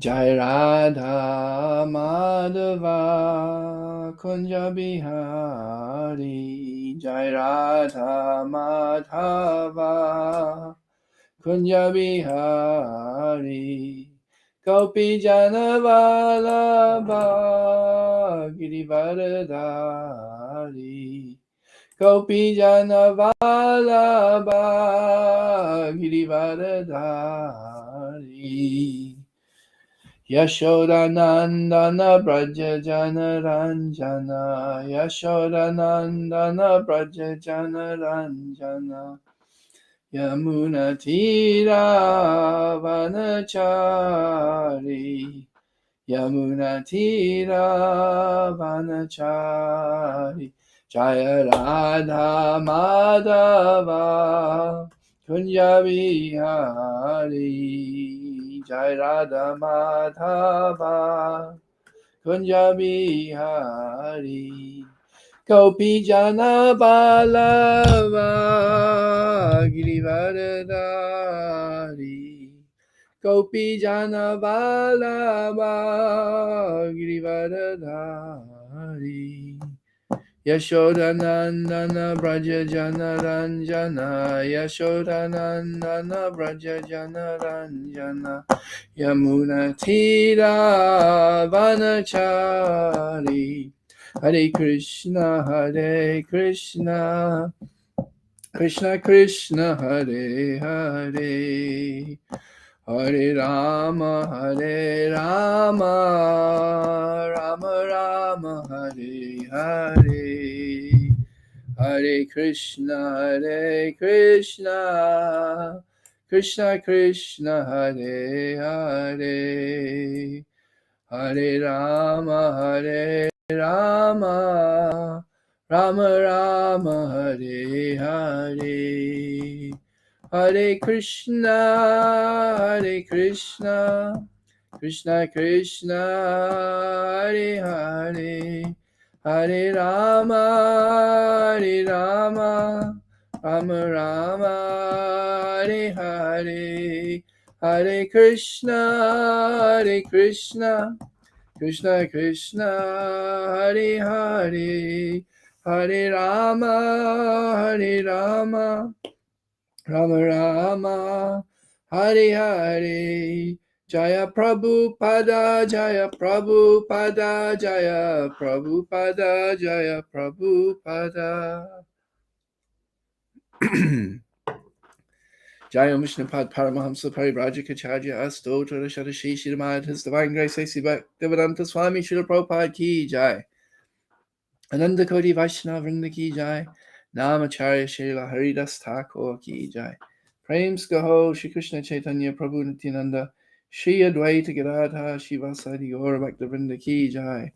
Jai Radha Madhava Kunja Bihari Jai Radha Madhava Kunja Bihari Gopi Jana Vallabha Girivaradari Gopi Jana Vallabha Girivaradari Yashodanandana Braja Jana Ranjana Yashodanandana Braja Jana Ranjana Yamuna Tira Vanachari Yamuna Tira Vanachari Jaya Radha Madhava Kunja Bihari Jai Radha Madhava Kunja Bihari Gopi Jana Vallabha Girivaradari Gopi Jana Vallabha Girivaradari Yashodanandana Braja Jana Ranjana Yashodanandana Braja Jana Ranjana Yamuna Tira Vanachari Hare Krishna Krishna Krishna Hare Hare Hare Rama Rama Rama Hare Hare Hare Krishna Krishna Krishna Hare Hare Hare Rama Rama Rama Hare Hare Hare Krishna Krishna Krishna Hare Hare Hare Rama Rama Rama Hare Hare Hare Krishna Krishna Krishna Hare Hare Hare Rama Rama Rama Hare Hare Jaya Prabhupada Jaya Prabhupada Jaya Prabhupada Jaya Prabhupada Jaya Vishnupad Paramahamsa Parivrajikacharya Astotra Shadashi Shrimad His Divine Grace A.C. Bhaktivedanta Swami Srila Prabhupada Ki Jai Ananda Koti Vaishnava Vrinda Ki Jai Namacharya Srila Haridas Thakur Ki Jai Prams Gaho Shri Krishna Chaitanya Prabhu Nityananda Shri Advaita Gadadha Shivasadi Gaura Bhaktivinoda Ki Jai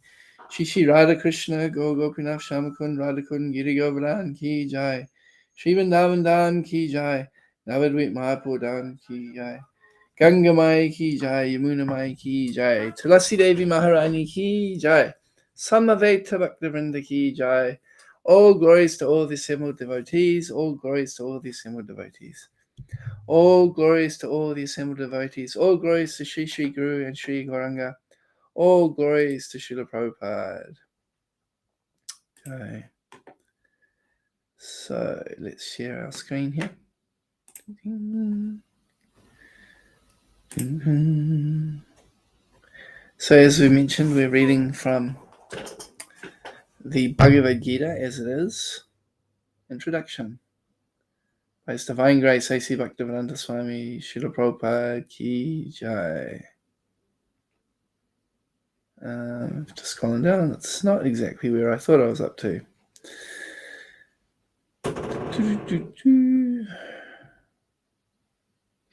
Shri Radha Krishna Go Gopinath Shamakund Radhakund Giri Govardhan Ki Jai Shri Vrindavan Dan Ki Jai Navadvip Mahapur Dan Ki Jai Ganga Mai Ki Jai Yamuna Mai Ki Jai Tulasi Devi Maharani Ki Jai Samaveta Bhaktivinoda Ki Jai. All glories to all the assembled devotees. All glories to all the assembled devotees. All glories to all the assembled devotees. All glories to Sri Sri Guru and Sri Gauranga. All glories to Srila Prabhupada. Okay. So let's share our screen here. So as we mentioned, we're reading from the Bhagavad-gita as it is. Introduction. By His Divine Grace A.C. Bhaktivedanta Swami Srila Prabhupada Ki Jai. Just scrolling down, it's not exactly where I thought I was up to.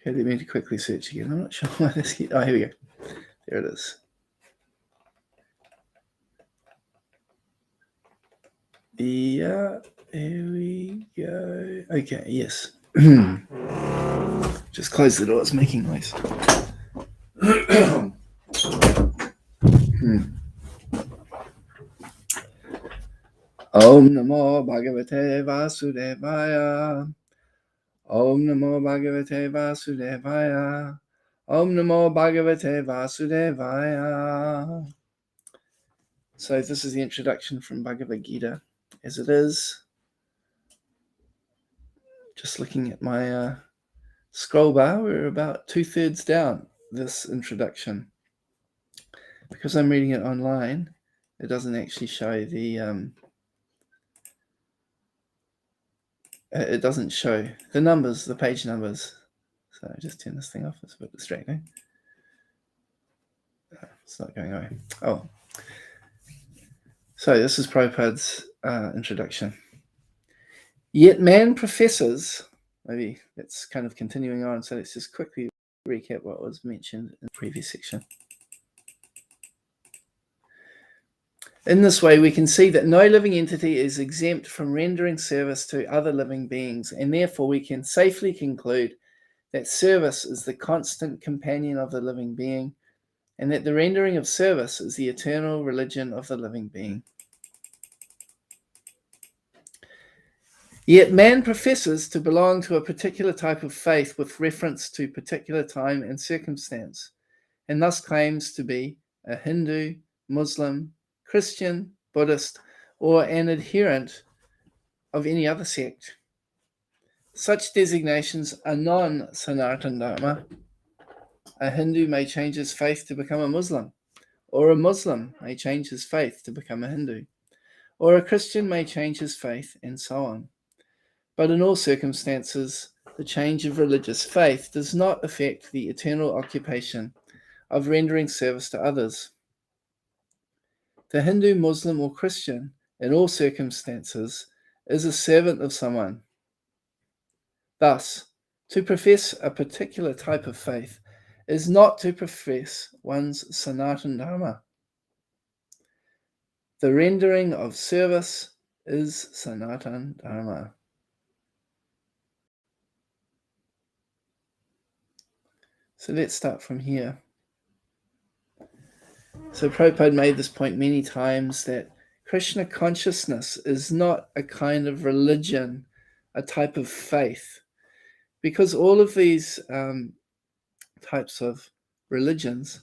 Okay, let me quickly search again. I'm not sure why this keeps... Oh, here we go. There it is. Yeah, here we go. Okay, yes. Just close the door, it's making noise. Om Namo Bhagavate Vasudevaya. Om Namo Bhagavate Vasudevaya. Om Namo Bhagavate Vasudevaya. So this is the introduction from Bhagavad-gita as it is. Just looking at my scroll bar, we're about 2/3 down this introduction. Because I'm reading it online, it doesn't actually show the it doesn't show the numbers, the page numbers. So I just turn this thing off. It's a bit distracting. It's not going away. Oh. So this is Prabhupada's introduction. Yet man professes, maybe it's kind of continuing on, so let's just quickly recap what was mentioned in the previous section. In this way, we can see that no living entity is exempt from rendering service to other living beings, and therefore we can safely conclude that service is the constant companion of the living being, and that the rendering of service is the eternal religion of the living being. Yet man professes to belong to a particular type of faith with reference to particular time and circumstance, and thus claims to be a Hindu, Muslim, Christian, Buddhist, or an adherent of any other sect. Such designations are non-Sanatana Dharma. A Hindu may change his faith to become a Muslim, or a Muslim may change his faith to become a Hindu, or a Christian may change his faith, and so on. But in all circumstances, the change of religious faith does not affect the eternal occupation of rendering service to others. The Hindu, Muslim, or Christian, in all circumstances, is a servant of someone. Thus, to profess a particular type of faith is not to profess one's Sanatana Dharma. The rendering of service is Sanatana Dharma. So let's start from here. So Prabhupada made this point many times that Krishna consciousness is not a kind of religion, a type of faith, because all of these types of religions,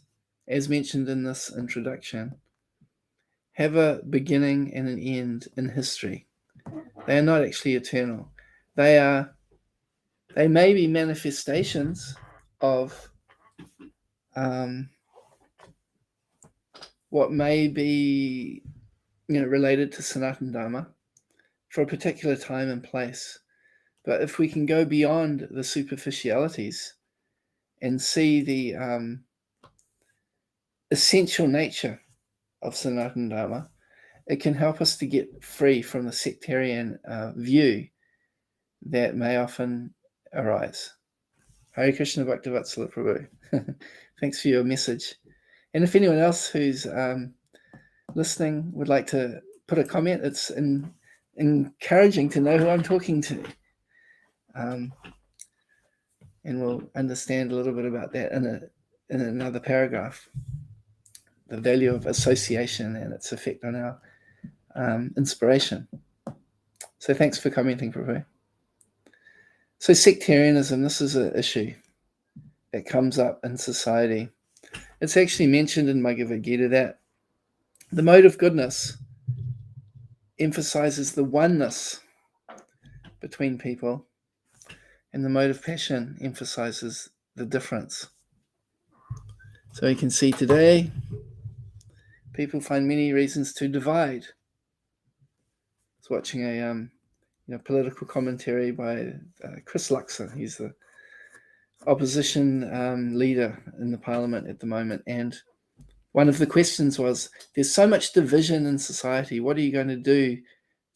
as mentioned in this introduction, have a beginning and an end in history. They are not actually eternal. They may be manifestations of what may be related to Sanatana Dharma for a particular time and place. But if we can go beyond the superficialities and see the essential nature of Sanatana Dharma, it can help us to get free from the sectarian view that may often arise. Hare Krishna Bhaktivatsala Prabhu. Thanks for your message. And if anyone else who's listening would like to put a comment, it's encouraging to know who I'm talking to. And we'll understand a little bit about that in another paragraph. The value of association and its effect on our inspiration. So thanks for commenting, Prabhu. So sectarianism, this is an issue that comes up in society. It's actually mentioned in Bhagavad-gita that the mode of goodness emphasizes the oneness between people, and the mode of passion emphasizes the difference. So you can see today, people find many reasons to divide. I was watching a political commentary by Chris Luxon. He's the opposition leader in the parliament at the moment, and one of the questions was, there's so much division in society, what are you going to do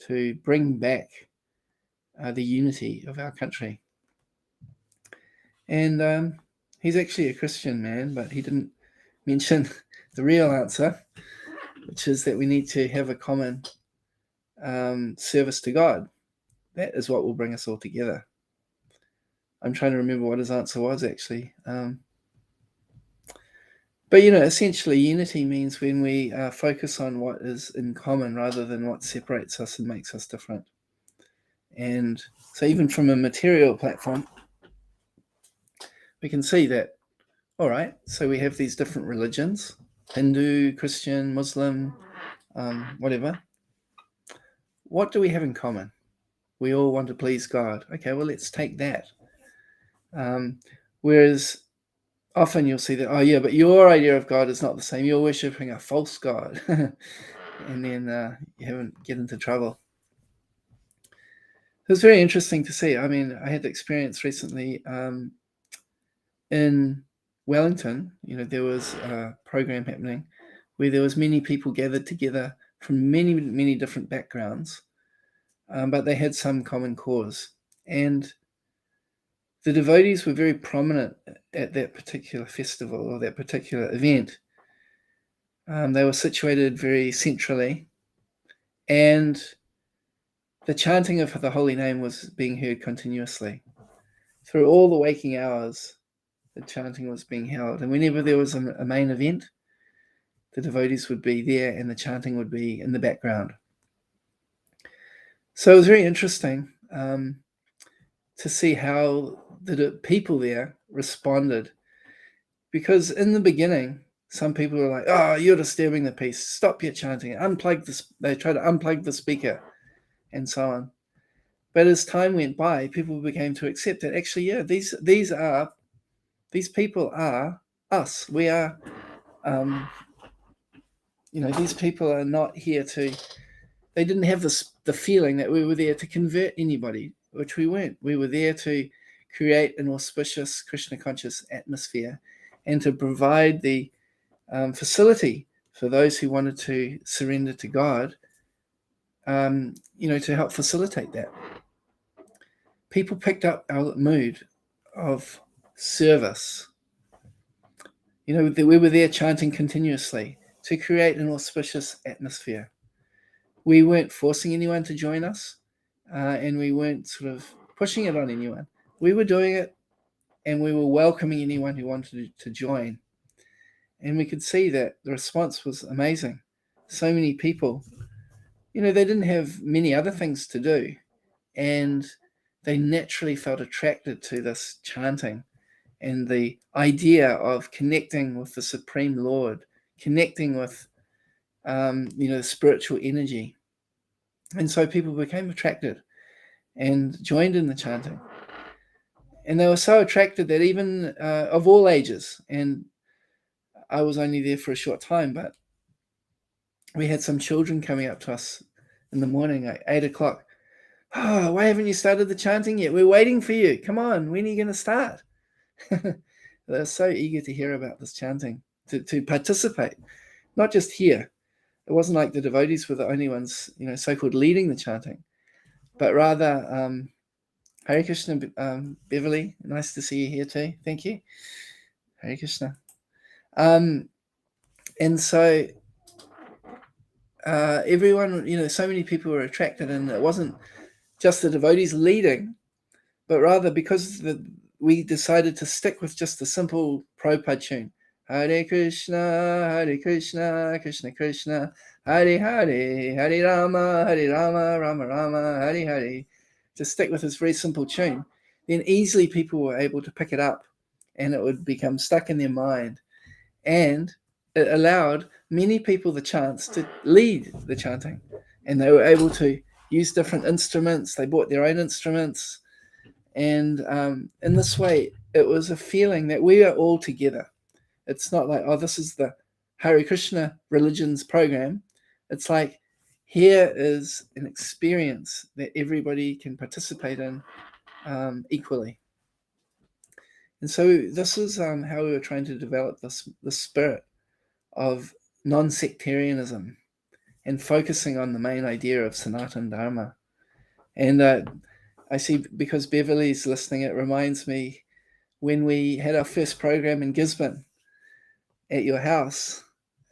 to bring back the unity of our country? And he's actually a Christian man, but he didn't mention the real answer, which is that we need to have a common service to God. That is what will bring us all together. I'm trying to remember what his answer was, actually. But, essentially unity means when we focus on what is in common rather than what separates us and makes us different. And so even from a material platform, we can see that all right, so we have these different religions, Hindu, Christian, Muslim, whatever. What do we have in common? We all want to please God. Okay, well, let's take that. Whereas often you'll see that, oh yeah, but your idea of God is not the same. You're worshipping a false God. And then you haven't get into trouble. It was very interesting to see. I mean, I had the experience recently in Wellington. There was a program happening where there was many people gathered together from many, many different backgrounds, but they had some common cause. And the devotees were very prominent at that particular festival or that particular event. They were situated very centrally, and the chanting of the holy name was being heard continuously. Through all the waking hours, the chanting was being held. And whenever there was a main event, the devotees would be there and the chanting would be in the background. So it was very interesting to see how the people there responded. Because in the beginning, some people were like, oh, you're disturbing the peace. Stop your chanting. Unplug this. They tried to unplug the speaker and so on. But as time went by, people became to accept that actually, yeah, these people are us. We are, these people are not here to. They didn't have the feeling that we were there to convert anybody, which we weren't. We were there to create an auspicious Krishna conscious atmosphere, and to provide the facility for those who wanted to surrender to God. To help facilitate that. People picked up our mood of service. We were there chanting continuously to create an auspicious atmosphere. We weren't forcing anyone to join us, and we weren't sort of pushing it on anyone. We were doing it, and we were welcoming anyone who wanted to join. And we could see that the response was amazing. So many people, they didn't have many other things to do, and they naturally felt attracted to this chanting and the idea of connecting with the Supreme Lord, connecting with, the spiritual energy. And so people became attracted and joined in the chanting. And they were so attracted that even of all ages, and I was only there for a short time, but we had some children coming up to us in the morning at 8 o'clock. Oh, why haven't you started the chanting yet? We're waiting for you. Come on, when are you going to start? They're so eager to hear about this chanting, to participate, not just hear. It wasn't like the devotees were the only ones, so-called leading the chanting, but rather, Hare Krishna, Beverly, nice to see you here too. Thank you. Hare Krishna. And so everyone, so many people were attracted, and it wasn't just the devotees leading, but rather because we decided to stick with just the simple Prabhupada tune. Hare Krishna, Krishna Krishna, Hare Hare, Hare Rama, Rama Rama, Hare Hare. To stick with this very simple tune, then easily people were able to pick it up, and it would become stuck in their mind. And it allowed many people the chance to lead the chanting, and they were able to use different instruments. They brought their own instruments, and in this way, it was a feeling that we are all together. It's not like, oh, this is the Hare Krishna religion's program. It's like, here is an experience that everybody can participate in equally. And so this is how we were trying to develop this spirit of non-sectarianism and focusing on the main idea of Sanatana Dharma. And I see, because Beverly's listening, it reminds me when we had our first program in Gisborne at your house,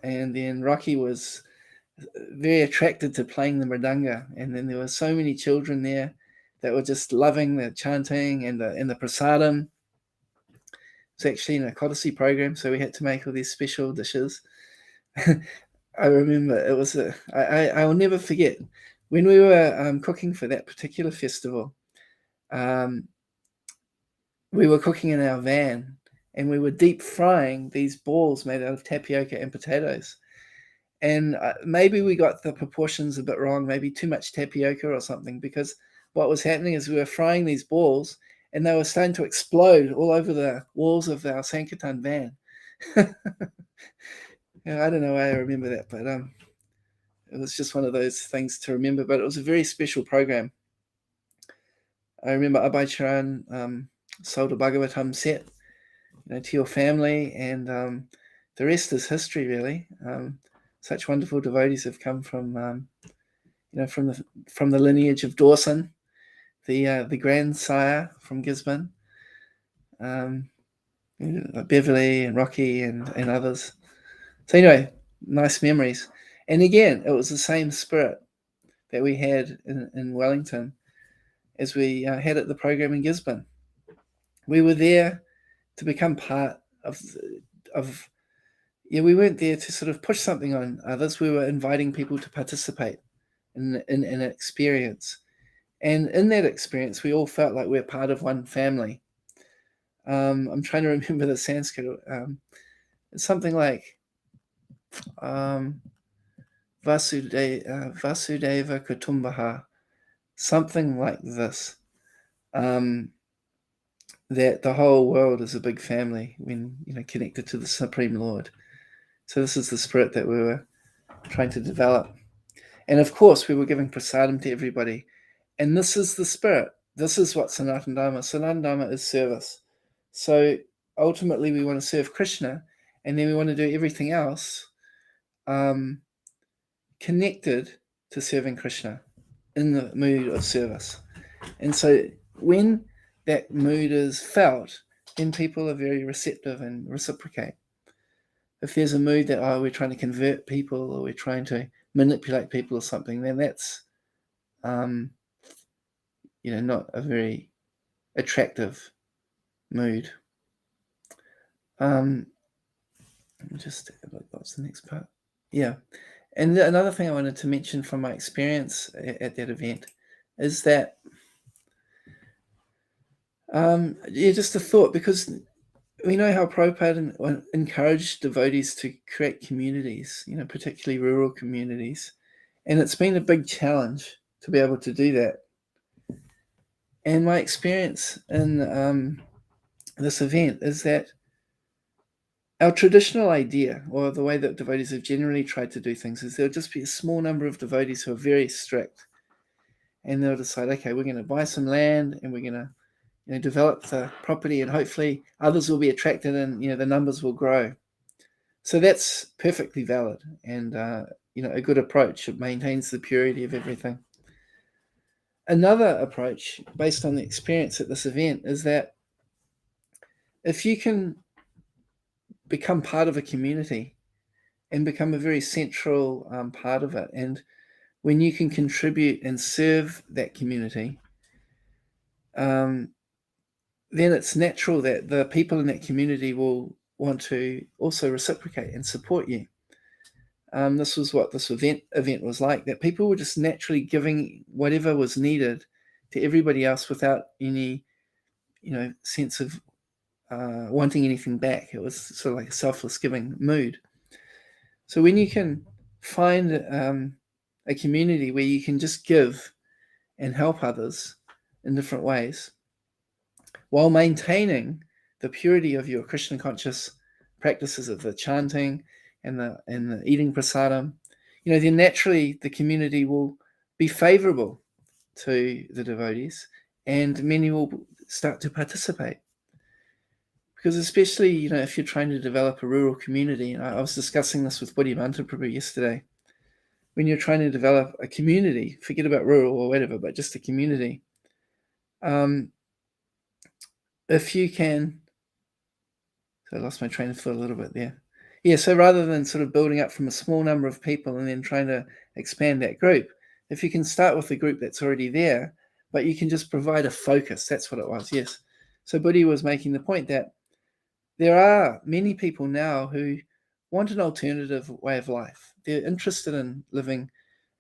and then Rocky was very attracted to playing the mridanga, and then there were so many children there that were just loving the chanting and the prasadam. It's actually an Ekadashi program, so we had to make all these special dishes. I remember it was I will never forget when we were cooking for that particular festival. We were cooking in our van, and we were deep frying these balls made out of tapioca and potatoes. And maybe we got the proportions a bit wrong, maybe too much tapioca or something, because what was happening is we were frying these balls and they were starting to explode all over the walls of our Sankirtan van. Yeah, I don't know why I remember that, but it was just one of those things to remember. But it was a very special program. I remember Abhay Charan sold a Bhagavatam set, to your family, and the rest is history, really. Such wonderful devotees have come from, from the lineage of Dawson, the grandsire from Gisborne, Beverly and Rocky and others. So anyway, nice memories. And again, it was the same spirit that we had in Wellington as we had at the program in Gisborne. We were there to become part of we weren't there to sort of push something on others. We were inviting people to participate in an experience. And in that experience, we all felt like we're part of one family. I'm trying to remember the Sanskrit. It's something like Vasudeva Kutumbaha, something like this. That the whole world is a big family when connected to the Supreme Lord. So this is the spirit that we were trying to develop. And of course, we were giving prasadam to everybody. And this is the spirit. This is what Sanatana Dharma. Sanatana Dharma is service. So ultimately, we want to serve Krishna, and then we want to do everything else connected to serving Krishna in the mood of service. And so when that mood is felt, then people are very receptive and reciprocate. If there's a mood that, we're trying to convert people or we're trying to manipulate people or something, then that's, not a very attractive mood. Just what's the next part? Yeah. And another thing I wanted to mention from my experience at that event is that, just a thought, because we know how Prabhupada encouraged devotees to create communities, particularly rural communities. And it's been a big challenge to be able to do that. And my experience in this event is that our traditional idea, or the way that devotees have generally tried to do things, is there'll just be a small number of devotees who are very strict. And they'll decide, okay, we're going to buy some land and we're going to develop the property, and hopefully others will be attracted and the numbers will grow. So that's perfectly valid and a good approach. It maintains the purity of everything. Another approach based on the experience at this event is that if you can become part of a community and become a very central part of it, and when you can contribute and serve that community, then it's natural that the people in that community will want to also reciprocate and support you. This was what this event was like, that people were just naturally giving whatever was needed to everybody else without any, sense of wanting anything back. It was sort of like a selfless giving mood. So when you can find a community where you can just give and help others in different ways, while maintaining the purity of your Krishna conscious practices of the chanting and the eating prasadam, then naturally the community will be favorable to the devotees, and many will start to participate. Because especially, if you're trying to develop a rural community, and I was discussing this with Buddhimanta Prabhu yesterday, when you're trying to develop a community, forget about rural or whatever, but just a community, if you can, so I lost my train of thought a little bit there. Yeah, so rather than sort of building up from a small number of people and then trying to expand that group, if you can start with the group that's already there, but you can just provide a focus, that's what it was, yes. So Buddhi was making the point that there are many people now who want an alternative way of life. They're interested in living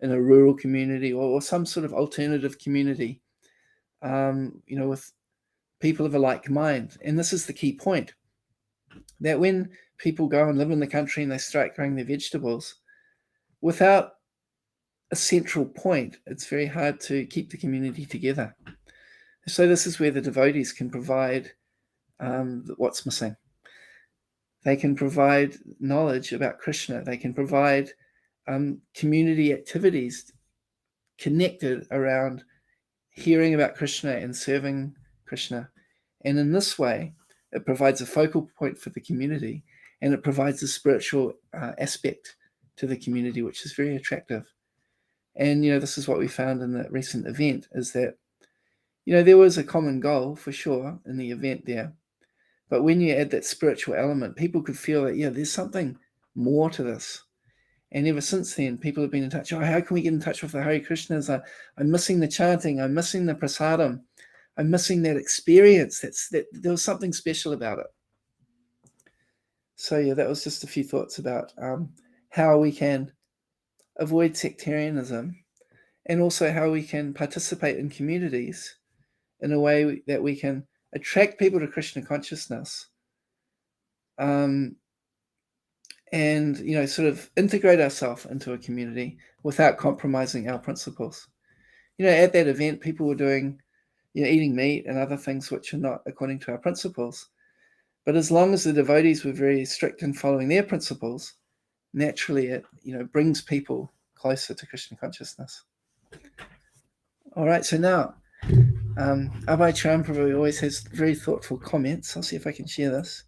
in a rural community or some sort of alternative community, with people of a like mind. And this is the key point. that when people go and live in the country and they start growing their vegetables, without a central point, it's very hard to keep the community together. So this is where the devotees can provide what's missing. They can provide knowledge about Krishna. They can provide community activities connected around hearing about Krishna and serving Krishna. And in this way, it provides a focal point for the community, and it provides a spiritual aspect to the community, which is very attractive. And, this is what we found in the recent event, is that, there was a common goal for sure in the event there. But when you add that spiritual element, people could feel that, there's something more to this. And ever since then, people have been in touch. How can we get in touch with the Hare Krishnas? I'm missing the chanting. I'm missing the prasadam. I'm missing that experience. That there was something special about it. So that was just a few thoughts about how we can avoid sectarianism, and also how we can participate in communities in a way that we can attract people to Krishna consciousness, and sort of integrate ourselves into a community without compromising our principles. At that event, people were doing, eating meat and other things which are not according to our principles. But as long as the devotees were very strict in following their principles, naturally it, brings people closer to Krishna consciousness. All right, so now, Abhay Charan Prabhu always has very thoughtful comments. I'll see if I can share this.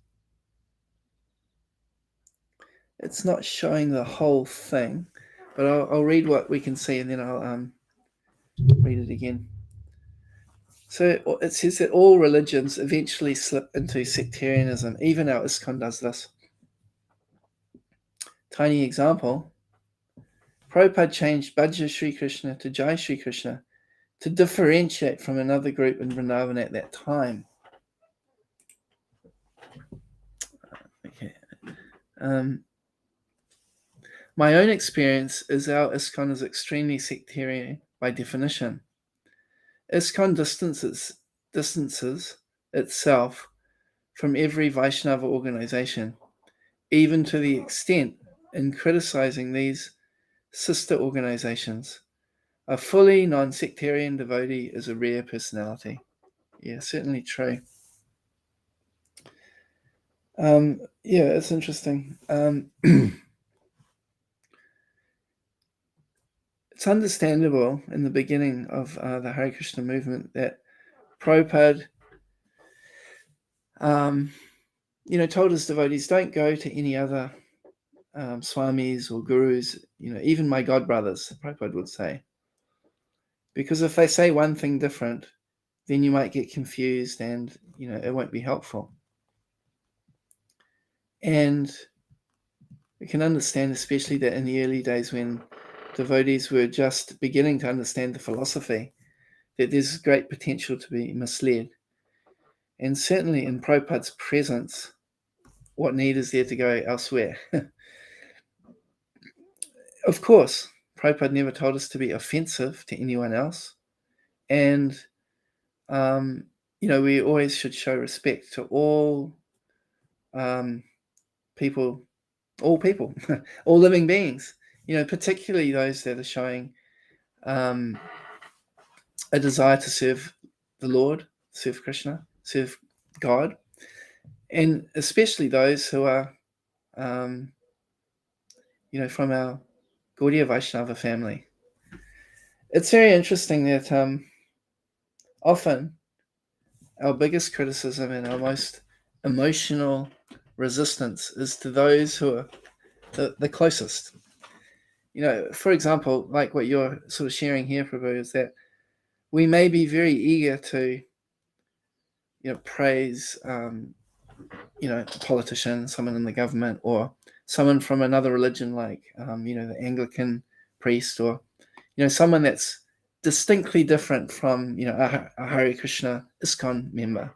It's not showing the whole thing, but I'll read what we can see, and then I'll read it again. So it says that all religions eventually slip into sectarianism. Even our ISKCON does this. Tiny example. Prabhupada changed Bhaja Sri Krishna to Jai Sri Krishna to differentiate from another group in Vrindavan at that time. Okay. My own experience is our ISKCON is extremely sectarian by definition. ISKCON distances itself from every Vaishnava organization, even to the extent in criticizing these sister organizations. A fully non-sectarian devotee is a rare personality. Yeah, certainly true. It's interesting. It's understandable in the beginning of the Hare Krishna movement that Prabhupada, told his devotees, don't go to any other swamis or gurus, even my godbrothers, Prabhupada would say. Because if they say one thing different, then you might get confused and, it won't be helpful. And we can understand, especially that in the early days when devotees were just beginning to understand the philosophy, that there's great potential to be misled. And certainly in Prabhupada's presence, what need is there to go elsewhere? Of course, Prabhupada never told us to be offensive to anyone else. And, we always should show respect to all people, all living beings, particularly those that are showing a desire to serve the Lord, serve Krishna, serve God, and especially those who are, from our Gaudiya Vaishnava family. It's very interesting that often our biggest criticism and our most emotional resistance is to those who are the closest. For example, like what you're sort of sharing here, Prabhu, is that we may be very eager to, praise, a politician, someone in the government, or someone from another religion, like, the Anglican priest, or, someone that's distinctly different from, a Hare Krishna ISKCON member.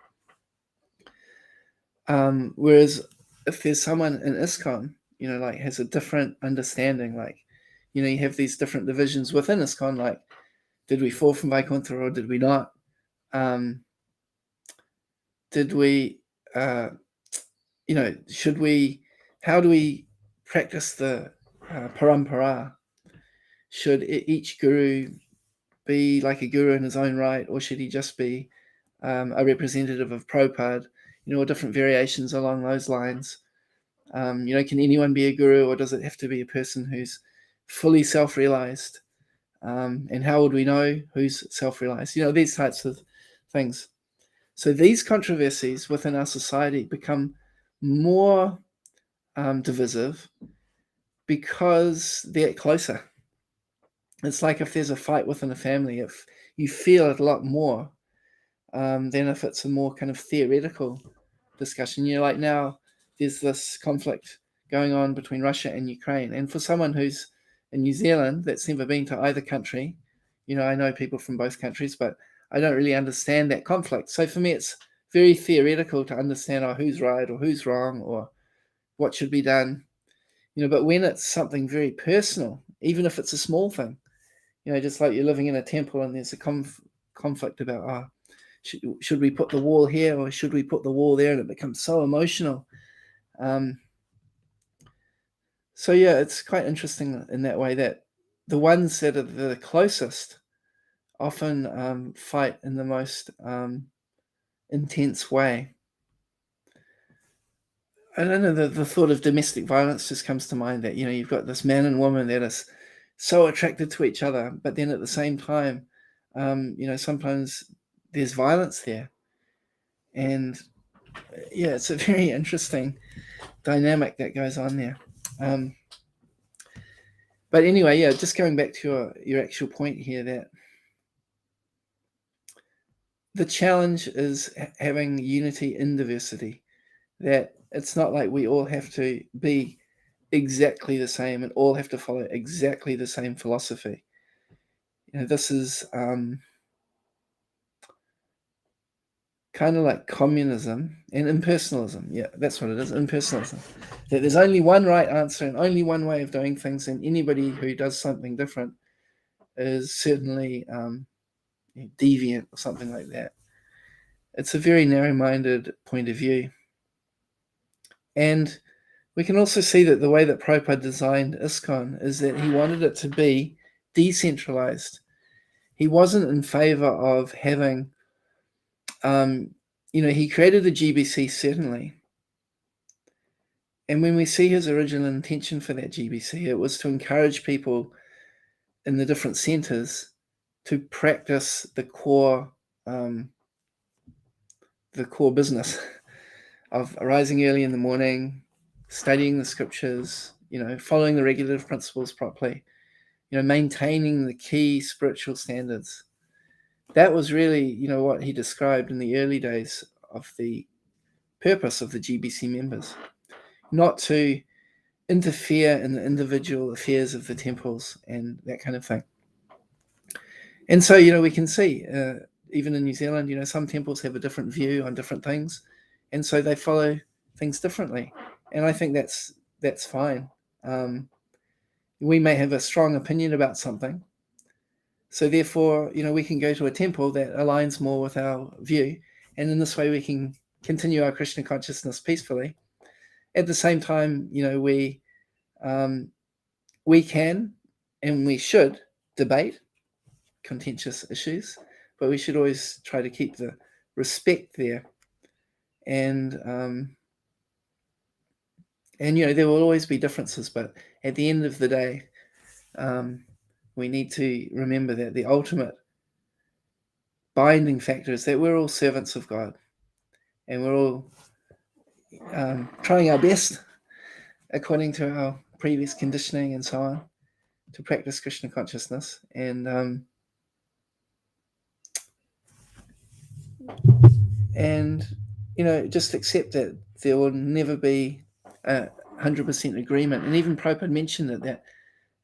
Whereas if there's someone in ISKCON, has a different understanding, like, you have these different divisions within ISKCON, like, did we fall from Vaikuntha or did we not? Did we, how do we practice the parampara? Should each guru be like a guru in his own right, or should he just be a representative of Prabhupada, or different variations along those lines? Can anyone be a guru, or does it have to be a person who's fully self-realized? And how would we know who's self-realized? These types of things. So these controversies within our society become more divisive because they're closer. It's like if there's a fight within a family, if you feel it a lot more than if it's a more kind of theoretical discussion. Like now there's this conflict going on between Russia and Ukraine. And for someone who's in New Zealand that's never been to either country, I know people from both countries, but I don't really understand that conflict. So for me, it's very theoretical to understand who's right or who's wrong or what should be done. But when it's something very personal, even if it's a small thing, just like you're living in a temple and there's a conflict about, should we put the wall here or should we put the wall there? And it becomes so emotional. So yeah, it's quite interesting in that way that the ones that are the closest often fight in the most intense way. I don't know, the thought of domestic violence just comes to mind, that, you've got this man and woman that is so attracted to each other, but then at the same time, sometimes there's violence there. And yeah, it's a very interesting dynamic that goes on there. But anyway, yeah, just going back to your actual point here, that the challenge is having unity in diversity, that it's not like we all have to be exactly the same and all have to follow exactly the same philosophy. This is kind of like communism and impersonalism. Yeah, that's what it is, impersonalism. That there's only one right answer and only one way of doing things, and anybody who does something different is certainly deviant or something like that. It's a very narrow-minded point of view. And we can also see that the way that Prabhupada designed ISKCON is that he wanted it to be decentralized. He wasn't in favor of having, he created the GBC, certainly. And when we see his original intention for that GBC, it was to encourage people in the different centers to practice the core business of arising early in the morning, studying the scriptures, following the regulative principles properly, maintaining the key spiritual standards. That was really, what he described in the early days of the purpose of the GBC members, not to interfere in the individual affairs of the temples and that kind of thing. And so, we can see, even in New Zealand, some temples have a different view on different things, and so they follow things differently. And I think that's fine. We may have a strong opinion about something, so therefore, we can go to a temple that aligns more with our view, and in this way we can continue our Krishna consciousness peacefully. At the same time, we can and we should debate contentious issues, but we should always try to keep the respect there. And there will always be differences, but at the end of the day, we need to remember that the ultimate binding factor is that we're all servants of God, and we're all trying our best according to our previous conditioning and so on to practice Krishna consciousness. And just accept that there will never be 100% agreement. And even Prabhupada mentioned that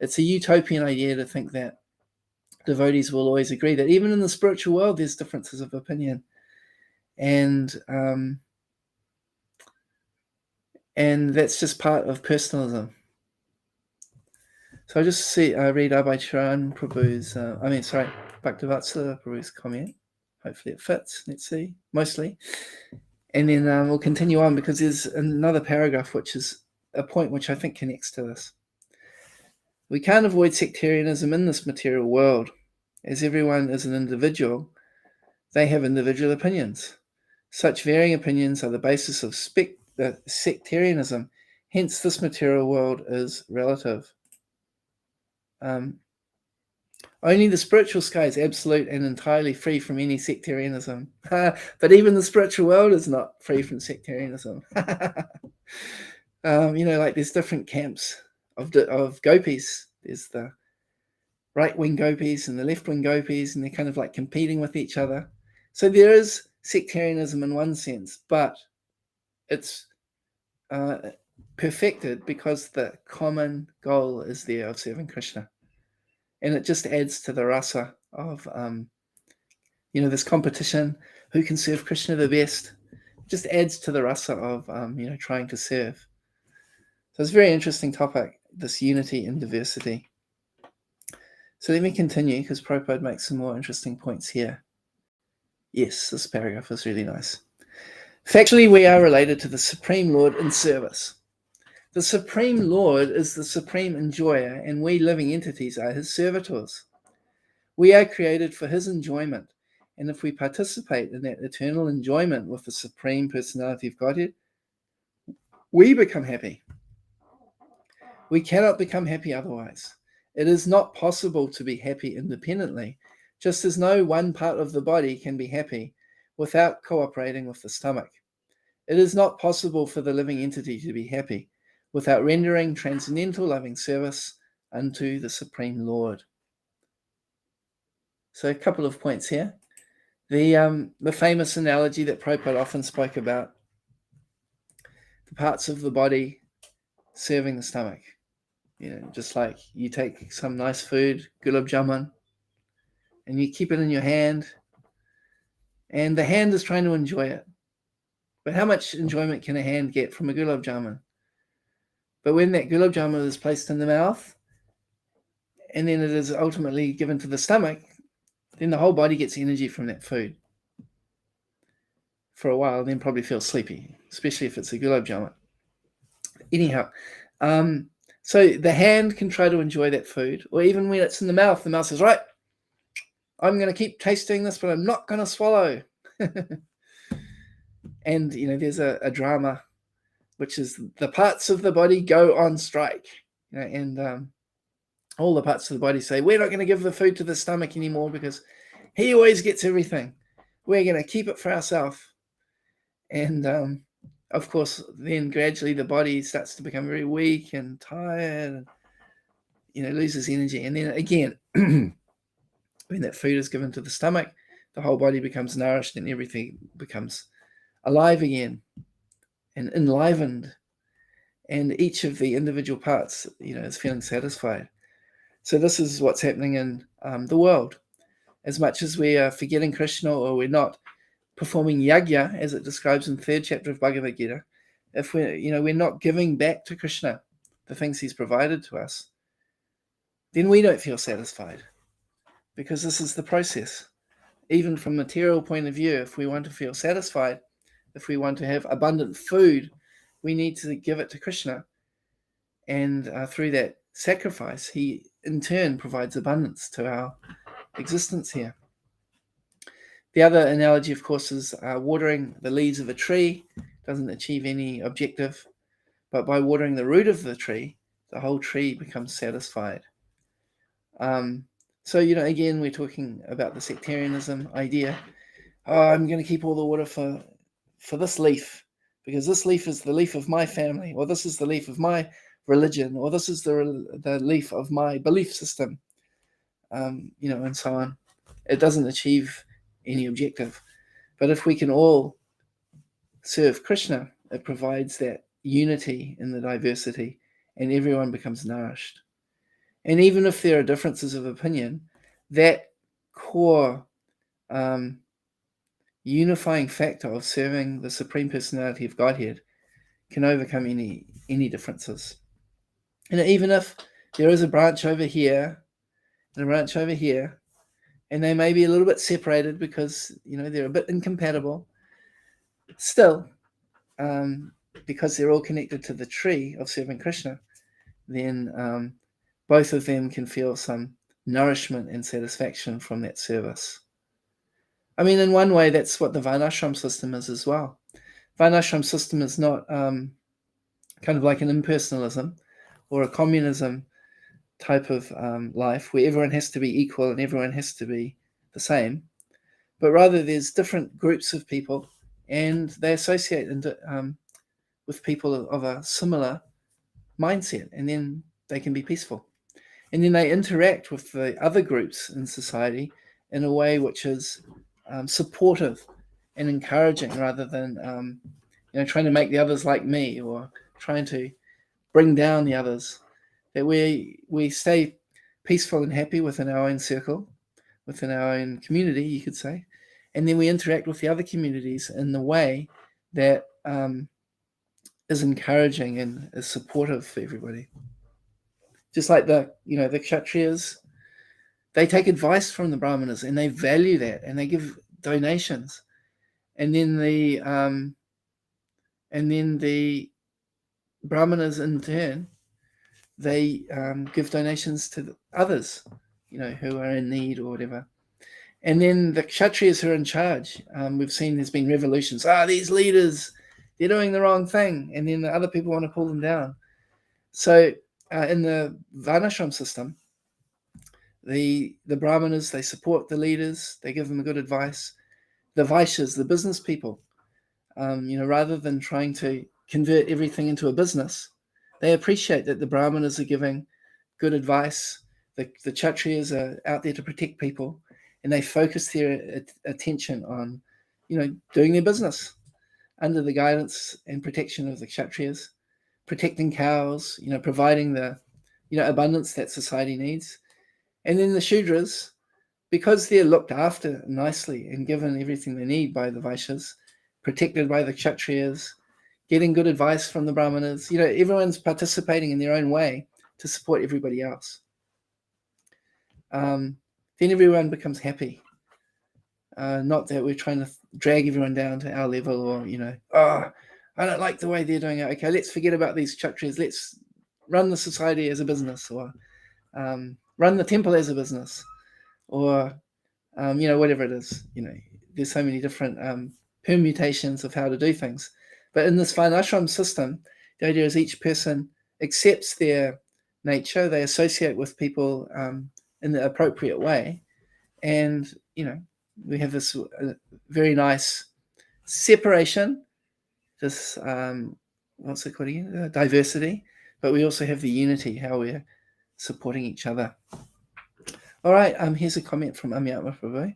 it's a utopian idea to think that devotees will always agree, that even in the spiritual world there's differences of opinion. And that's just part of personalism. So I'll just read Abhay Charan Prabhu's, Bhaktivatsala Prabhu's comment. Hopefully it fits. Let's see. Mostly. And then we'll continue on, because there's another paragraph which is a point which I think connects to this. We can't avoid sectarianism in this material world. As everyone is an individual, they have individual opinions. Such varying opinions are the basis of sectarianism. Hence, this material world is relative. Only the spiritual sky is absolute and entirely free from any sectarianism. But even the spiritual world is not free from sectarianism. Like there's different camps of gopis. There's the right-wing gopis and the left-wing gopis, and they're kind of like competing with each other. So there is sectarianism in one sense, but it's perfected because the common goal is there of serving Krishna. And it just adds to the rasa of, this competition, who can serve Krishna the best. It just adds to the rasa of, trying to serve. So it's a very interesting topic, this unity in diversity. So let me continue, because Prabhupada makes some more interesting points here. Yes, this paragraph is really nice. Factually, we are related to the Supreme Lord in service. The Supreme Lord is the supreme enjoyer, and we living entities are his servitors. We are created for his enjoyment, and if we participate in that eternal enjoyment with the Supreme Personality of Godhead, we become happy. We cannot become happy otherwise. It is not possible to be happy independently, just as no one part of the body can be happy without cooperating with the stomach. It is not possible for the living entity to be happy without rendering transcendental loving service unto the Supreme Lord. So a couple of points here. The famous analogy that Prabhupada often spoke about, the parts of the body serving the stomach. Just like you take some nice food, gulab jamun, and you keep it in your hand, and the hand is trying to enjoy it. But how much enjoyment can a hand get from a gulab jamun? But when that gulab jamun is placed in the mouth, and then it is ultimately given to the stomach, then the whole body gets energy from that food for a while, and then probably feels sleepy, especially if it's a gulab jamun. Anyhow, so the hand can try to enjoy that food, or even when it's in the mouth says, right, I'm going to keep tasting this, but I'm not going to swallow. And, there's a drama, which is the parts of the body go on strike, and all the parts of the body say, we're not going to give the food to the stomach anymore because he always gets everything. We're going to keep it for ourselves. And, of course, then gradually the body starts to become very weak and tired and, loses energy. And then again, when that food is given to the stomach, the whole body becomes nourished and everything becomes alive again and enlivened. And each of the individual parts, is feeling satisfied. So this is what's happening in the world. As much as we are forgetting Krishna, or we're not performing yajna, as it describes in the 3rd chapter of Bhagavad-gita, if we're not giving back to Krishna the things he's provided to us, then we don't feel satisfied, because this is the process. Even from a material point of view, if we want to feel satisfied, if we want to have abundant food, we need to give it to Krishna. And through that sacrifice, he in turn provides abundance to our existence here. The other analogy, of course, is watering the leaves of a tree doesn't achieve any objective, but by watering the root of the tree, the whole tree becomes satisfied. So, again, we're talking about the sectarianism idea. I'm going to keep all the water for this leaf, because this leaf is the leaf of my family, or this is the leaf of my religion, or this is the leaf of my belief system, and so on. It doesn't achieve any objective. But if we can all serve Krishna, it provides that unity in the diversity, and everyone becomes nourished. And even if there are differences of opinion, that core unifying factor of serving the Supreme Personality of Godhead can overcome any differences. And even if there is a branch over here and a branch over here, and they may be a little bit separated because, they're a bit incompatible, Still, because they're all connected to the tree of serving Krishna, then both of them can feel some nourishment and satisfaction from that service. I mean, in one way, that's what the Varnashram system is as well. Varnashram system is not kind of like an impersonalism or a communism type of life where everyone has to be equal and everyone has to be the same, but rather there's different groups of people and they associate with people of a similar mindset, and then they can be peaceful. And then they interact with the other groups in society in a way which is supportive and encouraging, rather than trying to make the others like me or trying to bring down the others. That we stay peaceful and happy within our own circle, within our own community, you could say, and then we interact with the other communities in the way that is encouraging and is supportive for everybody. Just like the Kshatriyas, they take advice from the Brahmanas and they value that and they give donations, and then the Brahmanas in turn, they give donations to the others, who are in need or whatever. And then the Kshatriyas who are in charge, we've seen there's been revolutions. These leaders, they're doing the wrong thing, and then the other people want to pull them down. So in the Varnashram system, the Brahmanas, they support the leaders, they give them good advice. The Vaishyas, the business people, rather than trying to convert everything into a business, they appreciate that the Brahmanas are giving good advice. The Kshatriyas are out there to protect people, and they focus their attention on, doing their business under the guidance and protection of the Kshatriyas, protecting cows, providing the, abundance that society needs. And then the Shudras, because they're looked after nicely and given everything they need by the Vaishyas, protected by the Kshatriyas, getting good advice from the Brahmanas, everyone's participating in their own way to support everybody else. Then everyone becomes happy. Not that we're trying to drag everyone down to our level, or, I don't like the way they're doing it. Okay, let's forget about these Kshatriyas. Let's run the society as a business, or run the temple as a business, or, whatever it is. There's so many different permutations of how to do things. But in this Varnashram system, the idea is each person accepts their nature, they associate with people in the appropriate way, and, we have this very nice separation, this, what's it called again? Diversity, but we also have the unity, how we're supporting each other. All right, here's a comment from Amyatma Prabhu.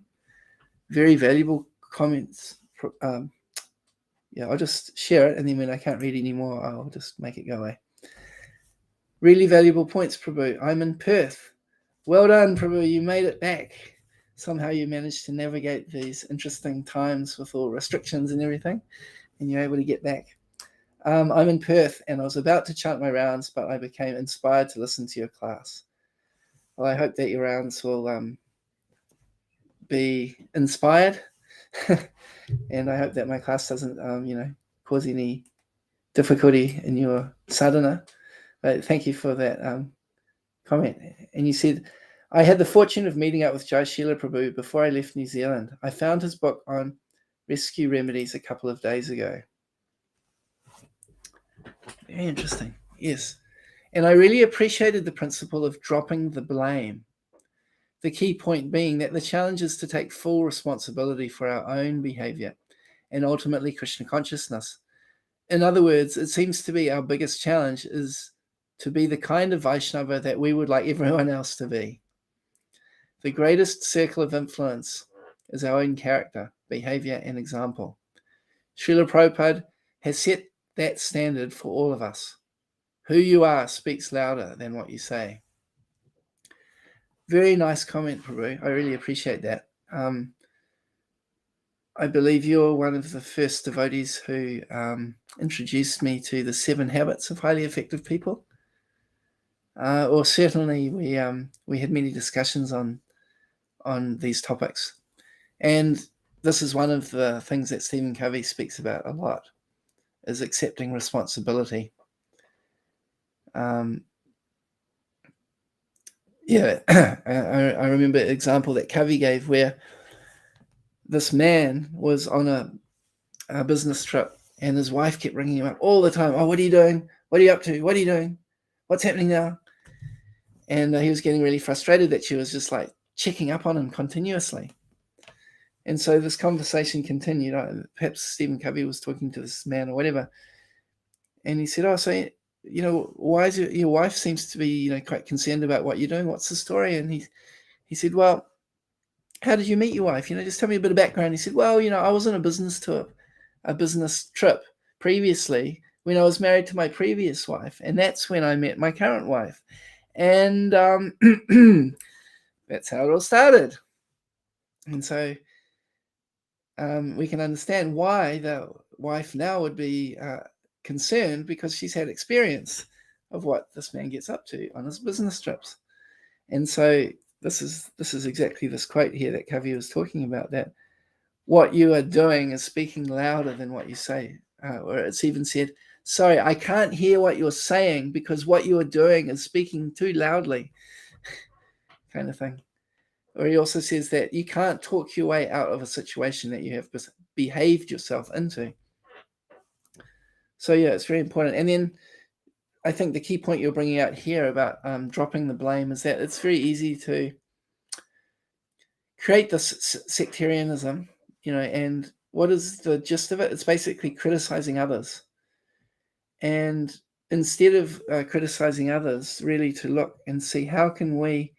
Very valuable comments. I'll just share it, and then when I can't read anymore, I'll just make it go away. Really valuable points, Prabhu. I'm in Perth. Well done, Prabhu. You made it back. Somehow you managed to navigate these interesting times with all restrictions and everything, and you're able to get back. I'm in Perth, and I was about to chant my rounds, but I became inspired to listen to your class. Well, I hope that your rounds will be inspired, and I hope that my class doesn't, cause any difficulty in your sadhana. But thank you for that comment. And you said, I had the fortune of meeting up with Jai Srila Prabhu before I left New Zealand. I found his book on rescue remedies a couple of days ago. Very interesting. Yes. And I really appreciated the principle of dropping the blame. The key point being that the challenge is to take full responsibility for our own behavior and ultimately Krishna consciousness. In other words, it seems to be our biggest challenge is to be the kind of Vaishnava that we would like everyone else to be. The greatest circle of influence is our own character, behavior, and example. Srila Prabhupada has set that standard for all of us. Who you are speaks louder than what you say. Very nice comment, Prabhu. I really appreciate that. I believe you're one of the first devotees who introduced me to the 7 habits of highly effective people. Or certainly we had many discussions on these topics. And this is one of the things that Stephen Covey speaks about a lot, is accepting responsibility. Yeah, I remember an example that Covey gave where this man was on a business trip and his wife kept ringing him up all the time. Oh, what are you doing? What are you up to? What are you doing? What's happening now? And he was getting really frustrated that she was just like checking up on him continuously. And so this conversation continued. Perhaps Stephen Covey was talking to this man or whatever. And he said, oh, so, why is your wife seems to be, quite concerned about what you're doing? What's the story? And he said, well, how did you meet your wife? Just tell me a bit of background. He said, well, I was on a business trip previously when I was married to my previous wife. And that's when I met my current wife. And that's how it all started. And so we can understand why the wife now would be concerned, because she's had experience of what this man gets up to on his business trips. And so this is exactly this quote here that Covey was talking about, that what you are doing is speaking louder than what you say. Or it's even said, sorry, I can't hear what you're saying because what you are doing is speaking too loudly, kind of thing. Or he also says that you can't talk your way out of a situation that you have behaved yourself into. So yeah, it's very important. And then I think the key point you're bringing out here about dropping the blame is that it's very easy to create this sectarianism, and what is the gist of it? It's basically criticizing others. And instead of criticizing others, really to look and see how can we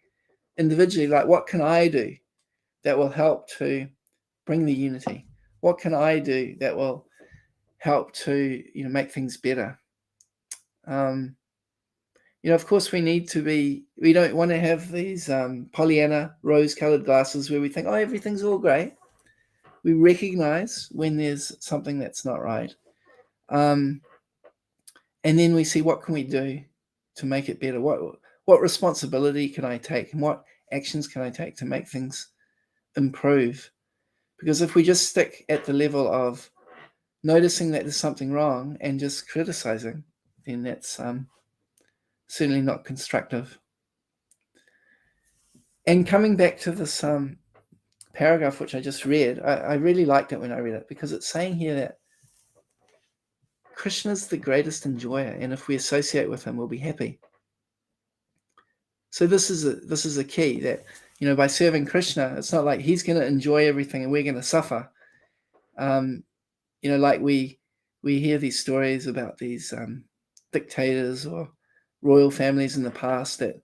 individually, like what can I do that will help to bring the unity? What can I do that will help to make things better? Of course, we don't want to have these Pollyanna rose-colored glasses where we think, oh, everything's all great. We recognize when there's something that's not right. And then we see, what can we do to make it better? What responsibility can I take? And what actions can I take to make things improve? Because if we just stick at the level of noticing that there's something wrong and just criticizing, then that's certainly not constructive. And coming back to this paragraph which I just read, I really liked it when I read it, because it's saying here that Krishna's the greatest enjoyer, and if we associate with him, we'll be happy. So this is a key, that by serving Krishna, it's not like he's going to enjoy everything and we're going to suffer. Like we hear these stories about these dictators or royal families in the past that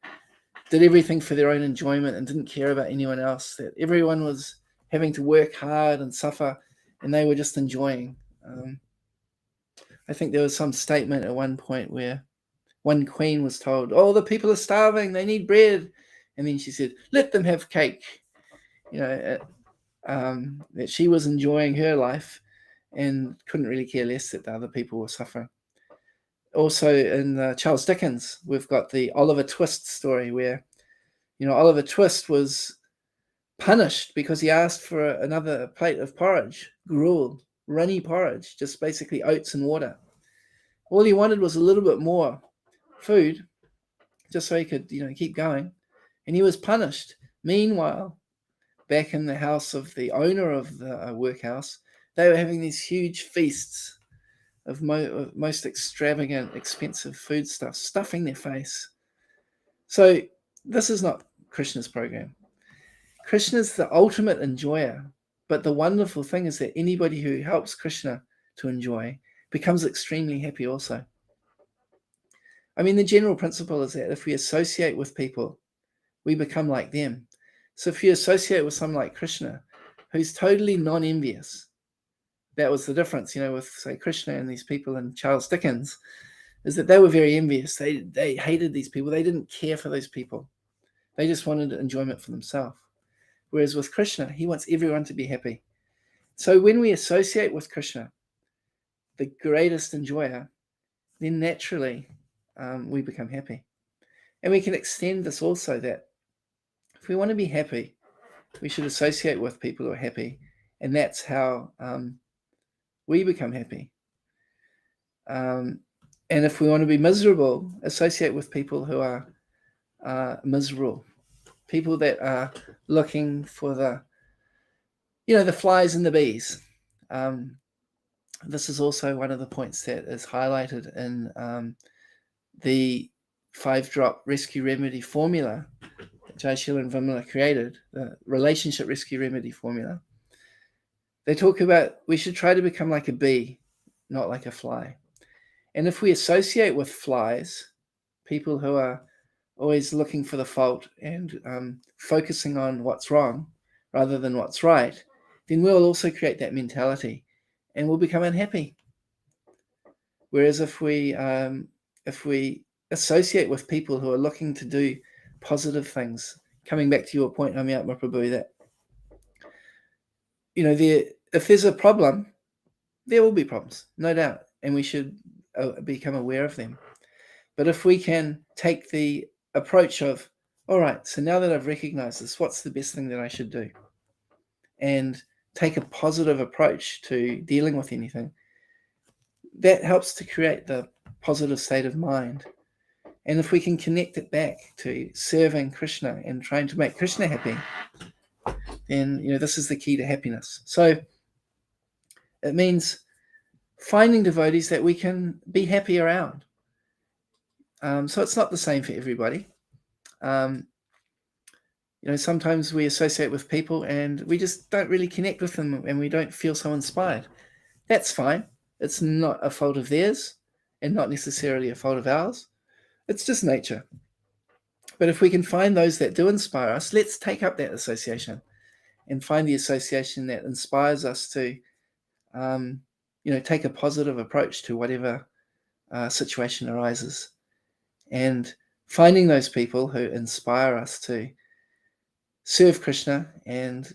did everything for their own enjoyment and didn't care about anyone else, that everyone was having to work hard and suffer and they were just enjoying. I think there was some statement at one point where one queen was told, oh, the people are starving, they need bread. And then she said, let them have cake. That she was enjoying her life and couldn't really care less that the other people were suffering. Also in Charles Dickens, we've got the Oliver Twist story where, Oliver Twist was punished because he asked for another plate of porridge, gruel, runny porridge, just basically oats and water. All he wanted was a little bit more food, just so he could, keep going. And he was punished. Meanwhile, back in the house of the owner of the workhouse, they were having these huge feasts of most extravagant, expensive foodstuffs, stuffing their face. So this is not Krishna's program. Krishna's the ultimate enjoyer, but the wonderful thing is that anybody who helps Krishna to enjoy becomes extremely happy also. I mean, the general principle is that if we associate with people, we become like them. So if you associate with someone like Krishna, who's totally non-envious, that was the difference, with, say, Krishna and these people in Charles Dickens, is that they were very envious. They hated these people. They didn't care for those people. They just wanted enjoyment for themselves. Whereas with Krishna, he wants everyone to be happy. So when we associate with Krishna, the greatest enjoyer, then naturally we become happy. And we can extend this also, that if we want to be happy, we should associate with people who are happy And that's how we become happy. And if we want to be miserable, associate with people who are miserable, people that are looking for the flies and the bees. This is also one of the points that is highlighted in the 5-drop rescue remedy formula that Jai Shila and Vimala created, the relationship rescue remedy formula. They talk about we should try to become like a bee, not like a fly. And if we associate with flies, people who are always looking for the fault and focusing on what's wrong rather than what's right, then we'll also create that mentality and we'll become unhappy. Whereas if we associate with people who are looking to do positive things, coming back to your point, Amyatma Prabhu, that if there's a problem, there will be problems, no doubt, and we should become aware of them. But if we can take the approach of, all right, so now that I've recognized this, what's the best thing that I should do? And take a positive approach to dealing with anything, that helps to create the positive state of mind. And if we can connect it back to serving Krishna and trying to make Krishna happy, then this is the key to happiness. So it means finding devotees that we can be happy around. So it's not the same for everybody. Sometimes we associate with people and we just don't really connect with them and we don't feel so inspired. That's fine. It's not a fault of theirs and not necessarily a fault of ours. It's just nature. But if we can find those that do inspire us, let's take up that association and find the association that inspires us to, take a positive approach to whatever situation arises. And finding those people who inspire us to serve Krishna and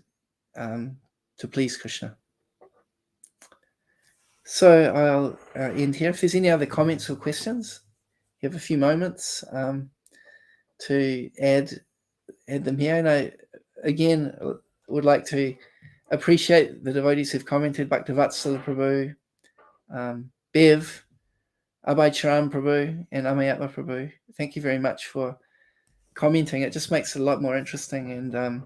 to please Krishna. So I'll end here. If there's any other comments or questions, you have a few moments to add them here. And I, again, would like to appreciate the devotees who've commented, Bhaktivatsala Prabhu, Bev, Abhay Charan Prabhu, and Amayatma Prabhu. Thank you very much for commenting. It just makes it a lot more interesting and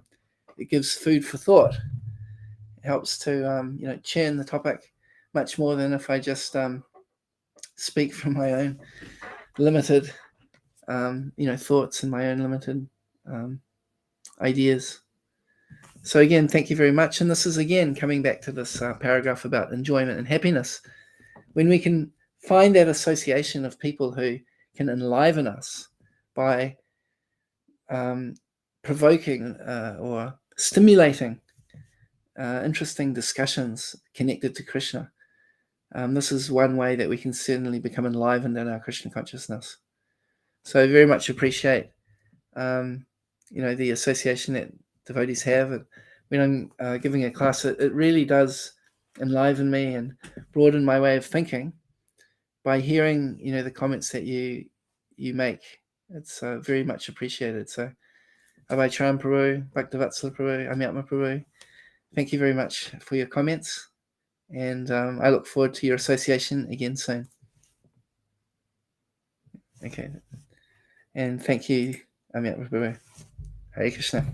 it gives food for thought. It helps to, churn the topic much more than if I just speak from my own limited, thoughts and my own limited ideas. So again, thank you very much. And this is again coming back to this paragraph about enjoyment and happiness. When we can find that association of people who can enliven us by provoking or stimulating interesting discussions connected to Krishna, this is one way that we can certainly become enlivened in our Krishna consciousness. So I very much appreciate, the association that devotees have. And when I'm giving a class, it really does enliven me and broaden my way of thinking by hearing, the comments that you make. It's very much appreciated. So Abhay Charan Prabhu, Bhaktivatsala Prabhu, Amyatma Prabhu, thank you very much for your comments. And I look forward to your association again soon. Okay. And thank you, Amyatma Prabhu. Hare Krishna.